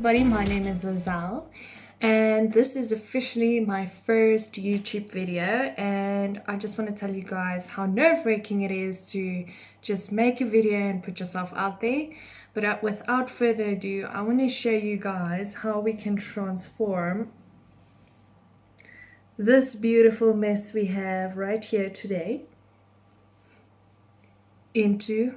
everybody, my name is Lizel and this is officially my first YouTube video, and I just want to tell you guys how nerve-wracking it is to just make a video and put yourself out there. But without further ado, I want to show you guys how we can transform this beautiful mess we have right here today into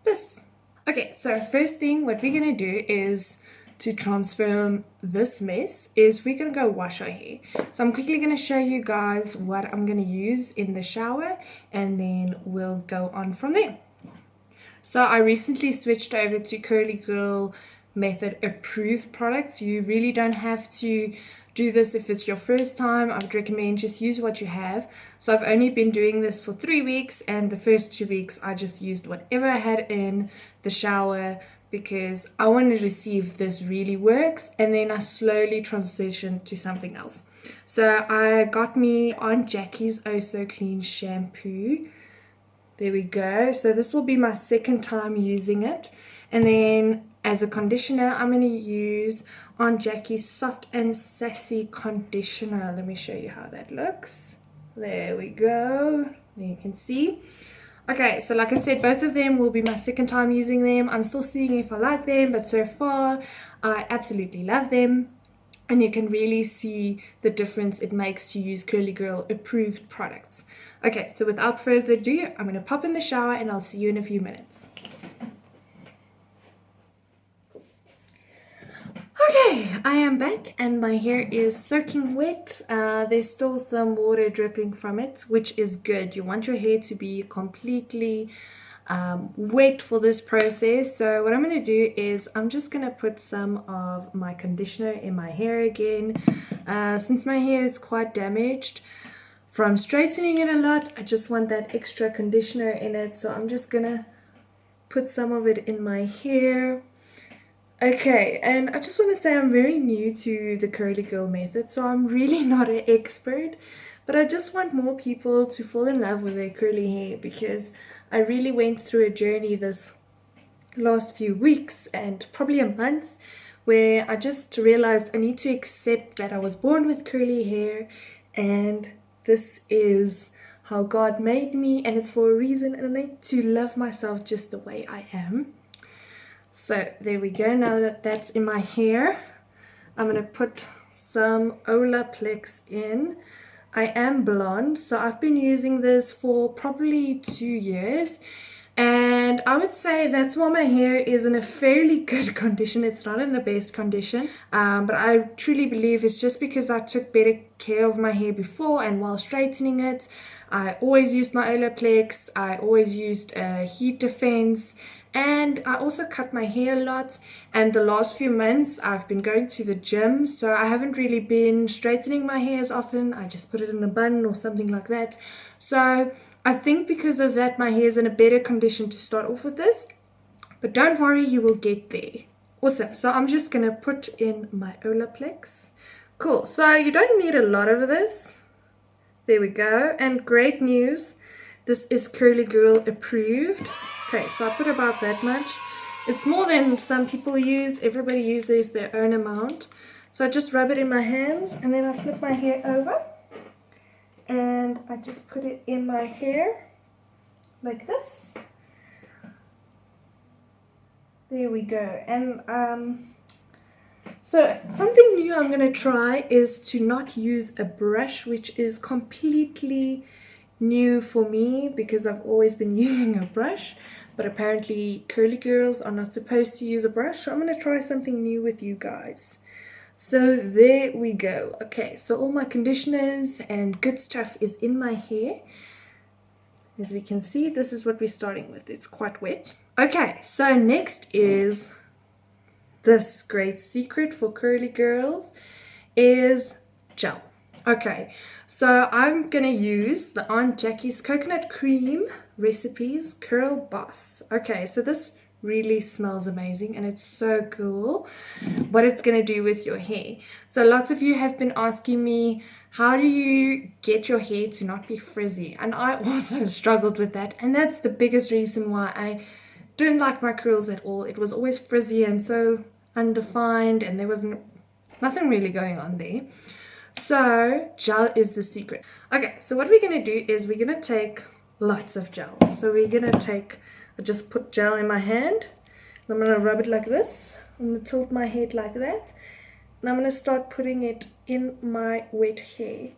this. Okay, so first thing what we're gonna do is to transform this mess is we're gonna go wash our hair. So I'm quickly gonna show you guys what I'm gonna use in the shower and then we'll go on from there. So I recently switched over to Curly Girl Method approved products. You really don't have to do this if it's your first time. I would recommend just use what you have. So I've only been doing this for 3 weeks, and the first 2 weeks I just used whatever I had in the shower because I wanted to see if this really works, and then I slowly transitioned to something else. So I got me Aunt Jackie's Oh So Clean shampoo. There we go. So this will be my second time using it. And then as a conditioner, I'm going to use Aunt Jackie's Soft and Sassy Conditioner. Let me show you how that looks. There we go. There you can see. Okay, so like I said, both of them will be my second time using them. I'm still seeing if I like them, but so far I absolutely love them. And you can really see the difference it makes to use Curly Girl approved products. Okay, so without further ado, I'm going to pop in the shower and I'll see you in a few minutes. Okay, I am back and my hair is soaking wet. There's still some water dripping from it, which is good. You want your hair to be completely wet for this process. So what I'm going to do is I'm just going to put some of my conditioner in my hair again. Since my hair is quite damaged from straightening it a lot, I just want that extra conditioner in it. So I'm just going to put some of it in my hair. Okay, and I just want to say I'm very new to the Curly Girl method, so I'm really not an expert, but I just want more people to fall in love with their curly hair because I really went through a journey this last few weeks and probably a month where I just realized I need to accept that I was born with curly hair and this is how God made me and it's for a reason, and I need to love myself just the way I am. So there we go. Now that that's in my hair, I'm going to put some Olaplex in. I am blonde, so I've been using this for probably 2 years. And I would say that's why my hair is in a fairly good condition. It's not in the best condition, but I truly believe it's just because I took better care of my hair before, and while straightening it, I always used my Olaplex. I always used heat defense. And I also cut my hair a lot, and the last few months I've been going to the gym, so I haven't really been straightening my hair as often. I just put it in a bun or something like that. So I think because of that my hair is in a better condition to start off with this, but don't worry, you will get there. Awesome. So I'm just going to put in my Olaplex. Cool. So you don't need a lot of this. There we go. And great news, this is Curly Girl approved. Okay, so I put about that much. It's more than some people use. Everybody uses their own amount. So I just rub it in my hands and then I flip my hair over and I just put it in my hair like this. There we go. And so something new I'm going to try is to not use a brush, which is completely new for me because I've always been using a brush. But apparently curly girls are not supposed to use a brush, so I'm going to try something new with you guys. So there we go. Okay, so all my conditioners and good stuff is in my hair. As we can see, this is what we're starting with. It's quite wet. Okay, so next is this great secret for curly girls is gel. Okay, so I'm going to use the Aunt Jackie's Coconut Cream Recipes Curl Boss. Okay, so this really smells amazing and it's so cool what it's going to do with your hair. So lots of you have been asking me, how do you get your hair to not be frizzy? And I also struggled with that, and that's the biggest reason why I didn't like my curls at all. It was always frizzy, and so undefined and there wasn't nothing really going on there. So gel is the secret. Okay, so what we're going to do is we're going to take lots of gel. So we're going to take, I just put gel in my hand. I'm going to rub it like this. I'm going to tilt my head like that. And I'm going to start putting it in my wet hair.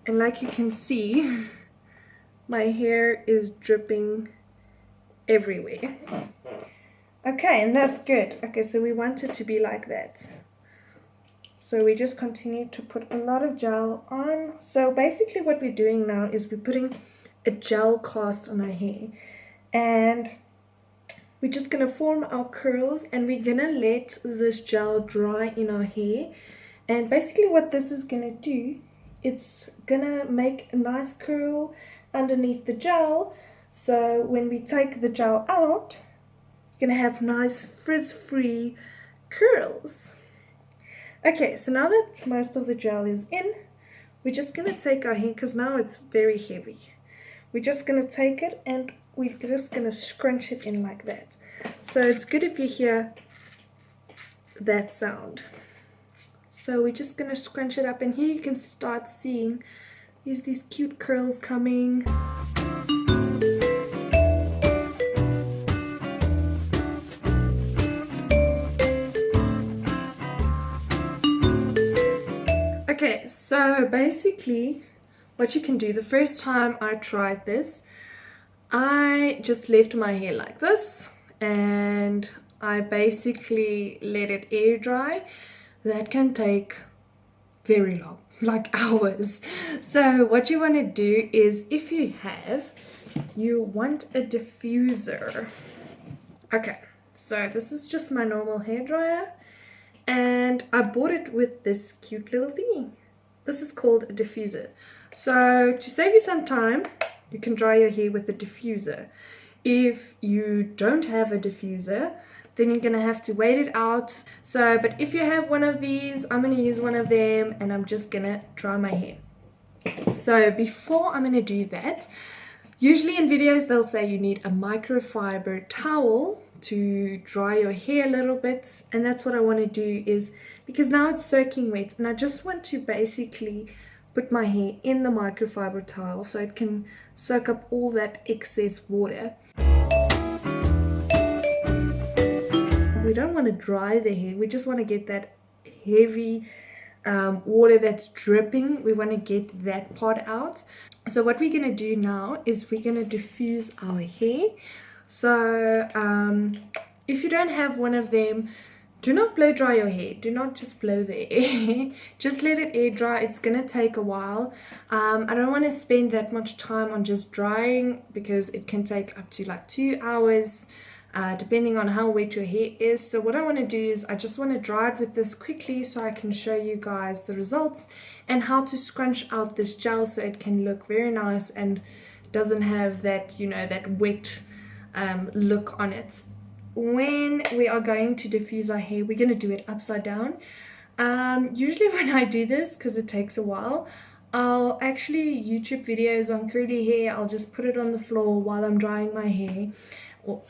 And like you can see, my hair is dripping everywhere. Okay, and that's good. Okay, so we want it to be like that. So we just continue to put a lot of gel on. So basically what we're doing now is we're putting a gel cast on our hair. And we're just going to form our curls and we're going to let this gel dry in our hair. And basically what this is going to do, it's going to make a nice curl underneath the gel. So when we take the gel out, you're going to have nice frizz-free curls. Okay, so now that most of the gel is in, we're just going to take our hair, because now it's very heavy. We're just going to take it and we're just going to scrunch it in like that. So it's good if you hear that sound. So we're just going to scrunch it up, and here you can start seeing these cute curls coming. Okay, so basically what you can do, the first time I tried this, I just left my hair like this and I basically let it air dry. That can take very long, like hours. So what you want to do is, if you have, you want a diffuser. Okay, so this is just my normal hair dryer. And I bought it with this cute little thingy. This is called a diffuser. So to save you some time, you can dry your hair with a diffuser. If you don't have a diffuser, then you're gonna have to wait it out. So, but if you have one of these, I'm gonna use one of them and I'm just gonna dry my hair. So before I'm gonna do that, usually in videos they'll say you need a microfiber towel to dry your hair a little bit, and that's what I want to do, is because now it's soaking wet and I just want to basically put my hair in the microfiber towel so it can soak up all that excess water. We don't want to dry the hair, we just want to get that heavy water that's dripping. We want to get that part out. So what we're going to do now is we're going to diffuse our hair. So if you don't have one of them, do not blow dry your hair. Do not just blow the air. Just let it air dry. It's going to take a while. I don't want to spend that much time on just drying because it can take up to like 2 hours. Depending on how wet your hair is. So what I want to do is I just want to dry it with this quickly so I can show you guys the results and how to scrunch out this gel so it can look very nice and doesn't have that, you know, that wet look on it. When we are going to diffuse our hair, we're going to do it upside down. Usually when I do this, because it takes a while, I'll actually YouTube videos on curly hair. I'll just put it on the floor while I'm drying my hair,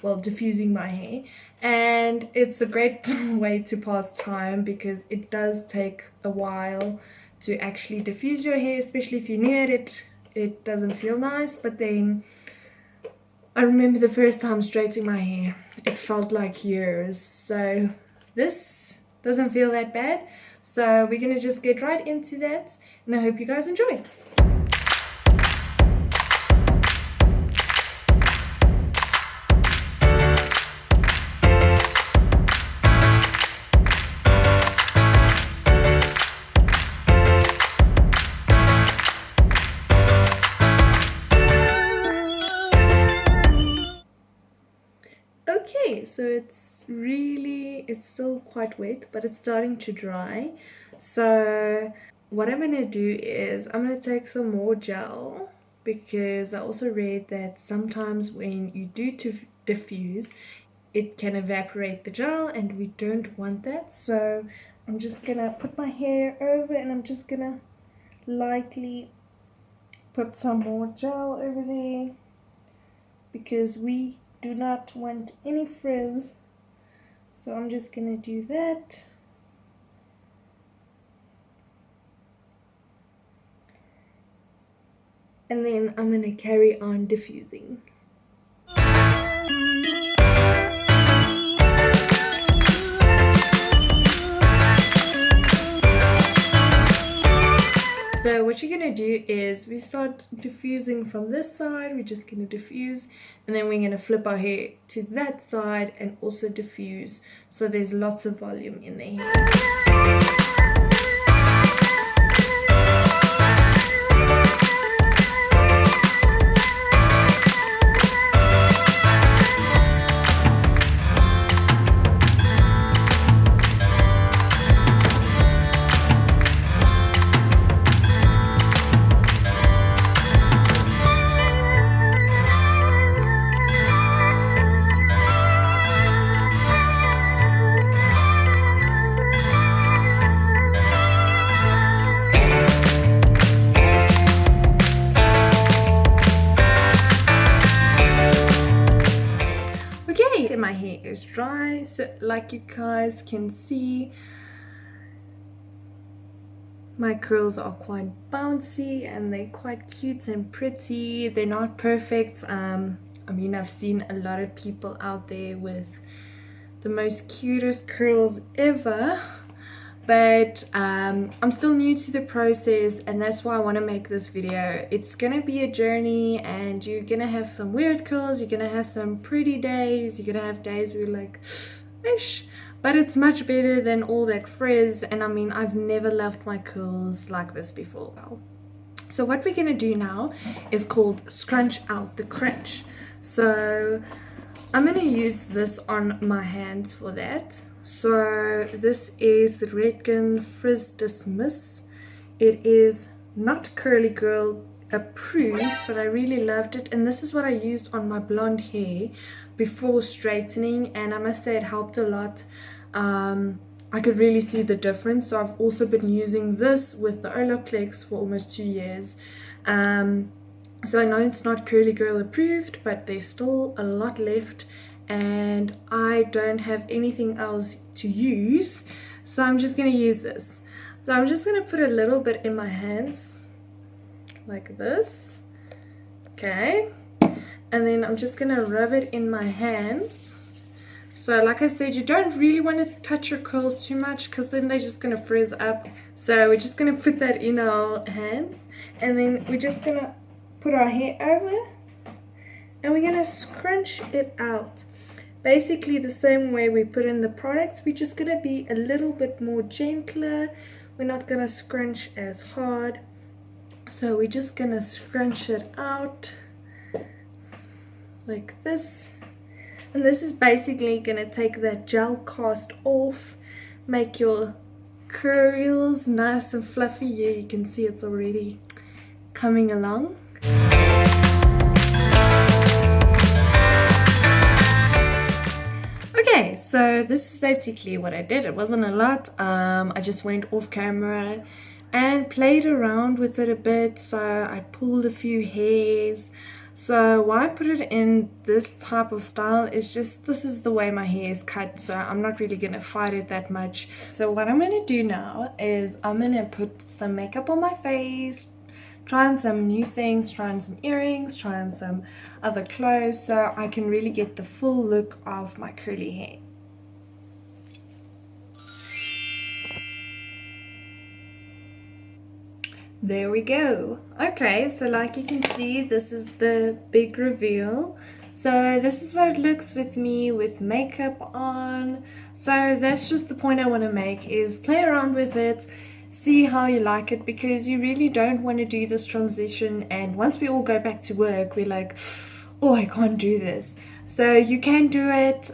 well, diffusing my hair, and it's a great way to pass time because it does take a while to actually diffuse your hair, especially if you're new at it. It doesn't feel nice, but then I remember the first time straightening my hair, it felt like years. So this doesn't feel that bad. So we're gonna just get right into that, and I hope you guys enjoy. Okay, so it's still quite wet, but it's starting to dry. So what I'm gonna do is I'm gonna take some more gel, because I also read that sometimes when you do diffuse, it can evaporate the gel and we don't want that. So I'm just gonna put my hair over and I'm just gonna lightly put some more gel over there because we do not want any frizz. So I'm just gonna do that. And then I'm gonna carry on diffusing. So what you're gonna do is we start diffusing from this side. We're just gonna diffuse, and then we're gonna flip our hair to that side and also diffuse, so there's lots of volume in the hair. My hair is dry, so like you guys can see, my curls are quite bouncy and they're quite cute and pretty. They're not perfect. I mean, I've seen a lot of people out there with the most cutest curls ever, but I'm still new to the process, and that's why I want to make this video. It's gonna be a journey, and you're gonna have some weird curls, you're gonna have some pretty days, you're gonna have days where you're like, ish, but it's much better than all that frizz. And I mean, I've never loved my curls like this before. So what we're gonna do now is called scrunch out the crunch. So I'm gonna use this on my hands for that. So this is the Redken Frizz Dismiss. It is not Curly Girl approved, but I really loved it, and this is what I used on my blonde hair before straightening, and I must say it helped a lot. I could really see the difference. So I've also been using this with the Olaplex for almost 2 years. So I know it's not Curly Girl approved, but there's still a lot left, and I don't have anything else to use, so I'm just gonna use this. So I'm just gonna put a little bit in my hands like this, okay, and then I'm just gonna rub it in my hands. So like I said, you don't really want to touch your curls too much because then they're just gonna frizz up. So we're just gonna put that in our hands, and then we're just gonna put our hair over, and we're gonna scrunch it out. Basically the same way we put in the products, we're just gonna be a little bit more gentler. We're not gonna scrunch as hard. So we're just gonna scrunch it out like this. And this is basically gonna take that gel cast off, make your curls nice and fluffy. Yeah, you can see it's already coming along. Okay, so this is basically what I did. It wasn't a lot. I just went off camera and played around with it a bit. So I pulled a few hairs. So why I put it in this type of style is just, this is the way my hair is cut, so I'm not really gonna fight it that much. So what I'm gonna do now is I'm gonna put some makeup on my face, try on some new things, try on some earrings, try on some other clothes, so I can really get the full look of my curly hair. There we go. Okay, so like you can see, this is the big reveal. So this is what it looks with me with makeup on. So that's just the point I want to make, is play around with it, see how you like it, because you really don't want to do this transition and once we all go back to work we're like, oh, I can't do this. So you can do it,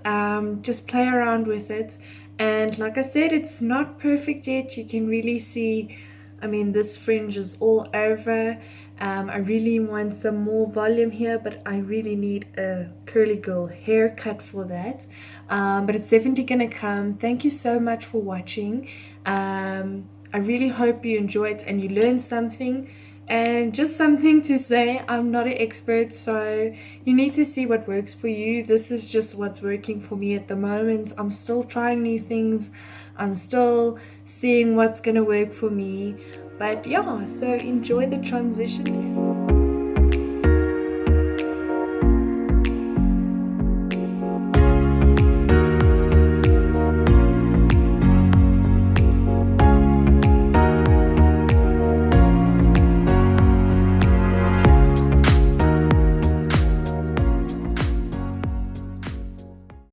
just play around with it. And like I said, it's not perfect yet. You can really see, I mean, this fringe is all over. I really want some more volume here, but I really need a curly girl haircut for that. But it's definitely gonna come. Thank you so much for watching. I really hope you enjoyed and you learned something. And just something to say, I'm not an expert, so you need to see what works for you. This is just what's working for me at the moment. I'm still trying new things, I'm still seeing what's gonna work for me. But yeah, so enjoy the transition.